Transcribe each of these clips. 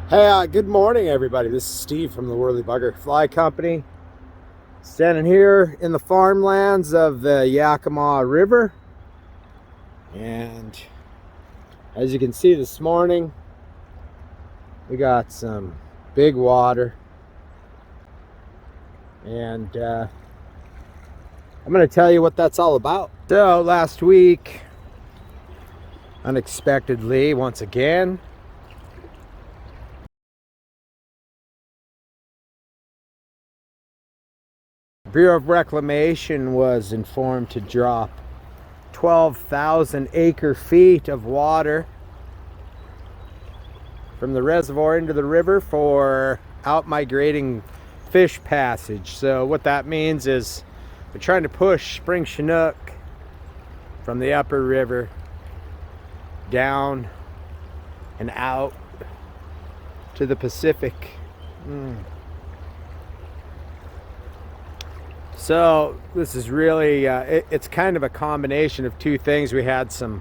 Hey, good morning, everybody. This is Steve from the Worley Bugger Fly Company. Standing here in the farmlands of the Yakima River. And as you can see this morning, we got some big water. And I'm going to tell you what that's all about. So last week, unexpectedly, once again, Bureau of Reclamation was informed to drop 12,000 acre feet of water from the reservoir into the river for out-migrating fish passage. So what that means is they're trying to push spring Chinook from the upper river down and out to the Pacific. So this is really, it's kind of a combination of two things. We had some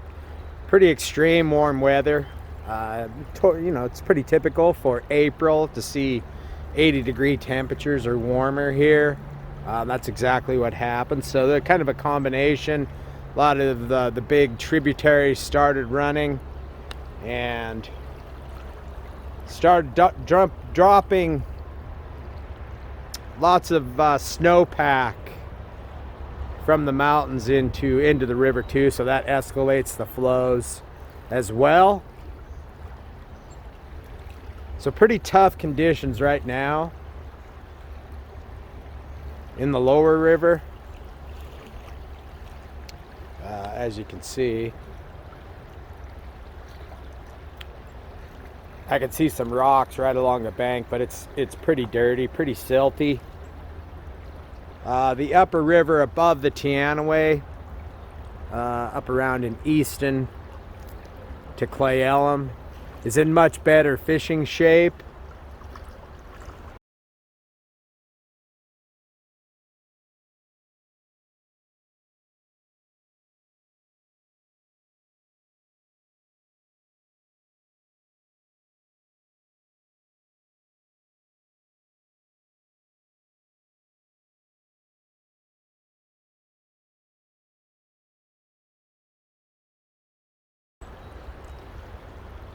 pretty extreme warm weather. It's pretty typical for April to see 80-degree temperatures or warmer here. That's exactly what happened. So they're kind of a combination. A lot of the big tributaries started running and started dropping lots of snowpack from the mountains into the river too, so that escalates the flows as well. So pretty tough conditions right now in the lower river, as you can see. I can see some rocks right along the bank, but it's pretty dirty, pretty silty. The upper river above the Teanaway, up around in Easton to Clay Elm, is in much better fishing shape.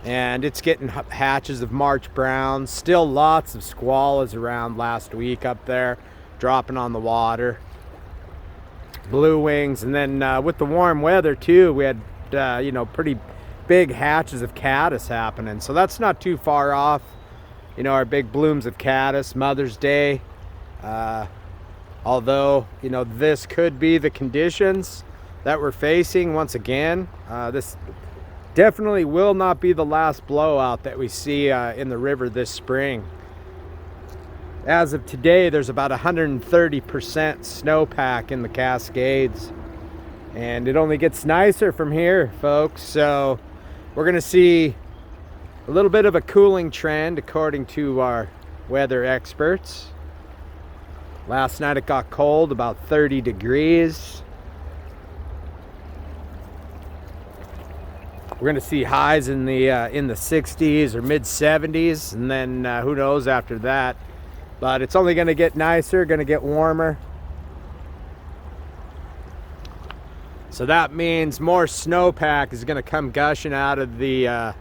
And it's getting hatches of March browns. Still lots of squallows around last week up there, dropping on the water. Blue wings, and then with the warm weather too, we had pretty big hatches of caddis happening. So that's not too far off. Our big blooms of caddis, Mother's Day. Although this could be the conditions that we're facing once again. This definitely will not be the last blowout that we see in the river this spring. As of today, there's about 130% snowpack in the Cascades, and it only gets nicer from here, folks. So we're going to see a little bit of a cooling trend according to our weather experts. Last night it got cold, about 30 degrees. We're going to see highs in the 60s or mid 70s, and then who knows after that. But it's only going to get nicer, going to get warmer. So that means more snowpack is going to come gushing out of the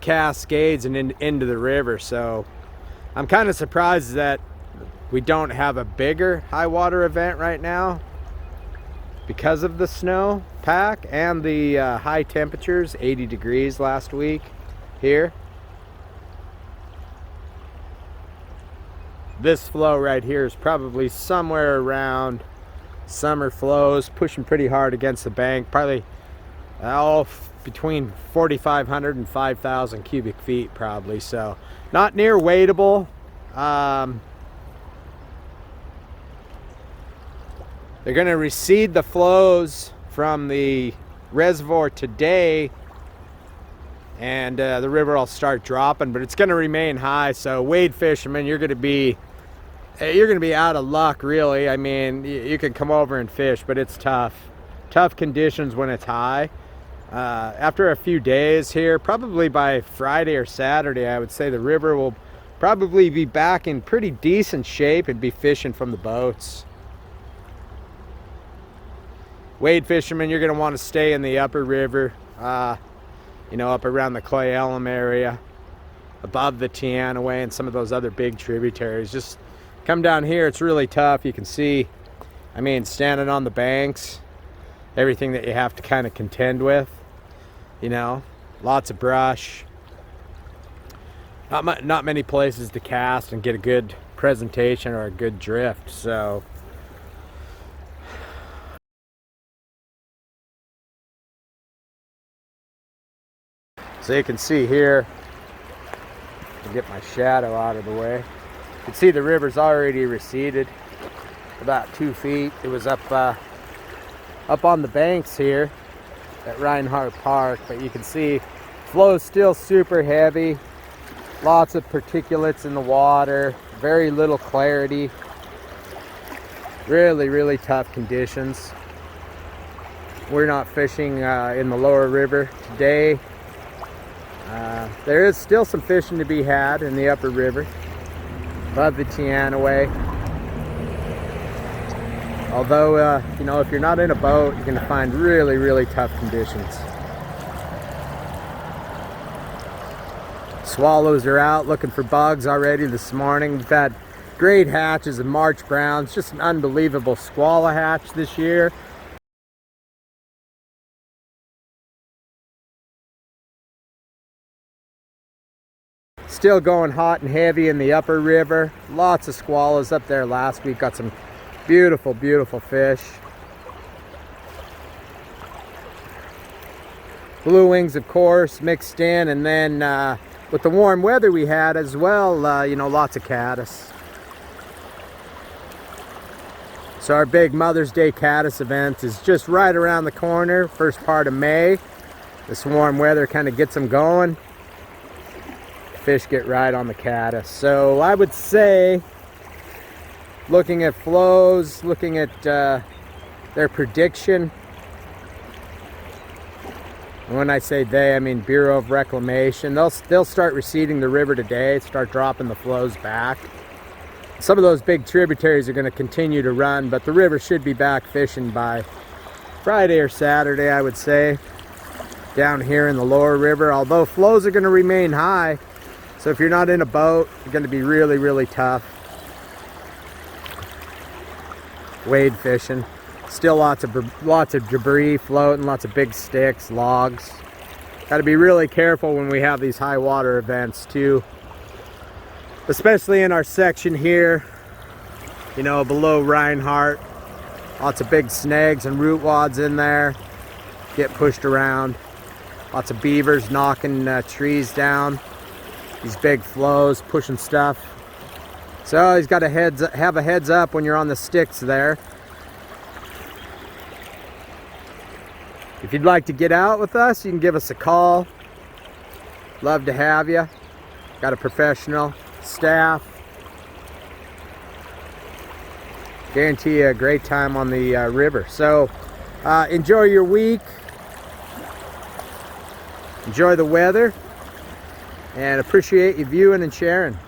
Cascades and into the river. So I'm kind of surprised that we don't have a bigger high water event right now because of the snow pack and the high temperatures, 80 degrees last week here. This flow right here is probably somewhere around summer flows, pushing pretty hard against the bank, probably between 4,500 and 5,000 cubic feet probably. So not near wadeable. They're going to recede the flows from the reservoir today, and the river will start dropping, but it's going to remain high. So wade fishermen, you're going to be out of luck, really. I mean, you can come over and fish, but it's tough conditions when it's high. After a few days here, probably by Friday or Saturday, I would say the river will probably be back in pretty decent shape and be fishing from the boats. Wade fishermen, you're going to want to stay in the upper river, you know, up around the Clay Elm area, above the Teanaway and some of those other big tributaries. Just come down here, it's really tough. You can see, I mean, standing on the banks, everything that you have to kind of contend with, you know, lots of brush, not many places to cast and get a good presentation or a good drift. So you can see here, I'll get my shadow out of the way. You can see the river's already receded about 2 feet. It was up on the banks here at Reinhardt Park, but you can see flow is still super heavy. Lots of particulates in the water, very little clarity. Really, really tough conditions. We're not fishing in the lower river today. There is still some fishing to be had in the upper river, above the Teanaway. Although, you know, if you're not in a boat, you're going to find really, really tough conditions. Swallows are out looking for bugs already this morning. We've had great hatches of March browns, just an unbelievable squalla hatch this year. Still going hot and heavy in the upper river. Lots of squallows up there last week. Got some beautiful, beautiful fish. Blue wings, of course, mixed in. And then with the warm weather we had as well, you know, lots of caddis. So our big Mother's Day caddis event is just right around the corner, first part of May. This warm weather kind of gets them going. Fish get right on the caddis. So I would say, looking at flows, looking at their prediction, and when I say they, I mean Bureau of Reclamation, they'll start receding the river today, start dropping the flows back. Some of those big tributaries are going to continue to run, but the river should be back fishing by Friday or Saturday, I would say, down here in the lower river, although flows are going to remain high. So if you're not in a boat, you're going to be really, really tough. Wade fishing. Still lots of debris floating, lots of big sticks, logs. Got to be really careful when we have these high water events too. Especially in our section here, you know, below Reinhardt. Lots of big snags and root wads in there. Get pushed around. Lots of beavers knocking trees down. These big flows pushing stuff. So he's got to have a heads up when you're on the sticks there. If you'd like to get out with us, you can give us a call. Love to have you. Got a professional staff. Guarantee you a great time on the river. So enjoy your week. Enjoy the weather. And appreciate you viewing and sharing.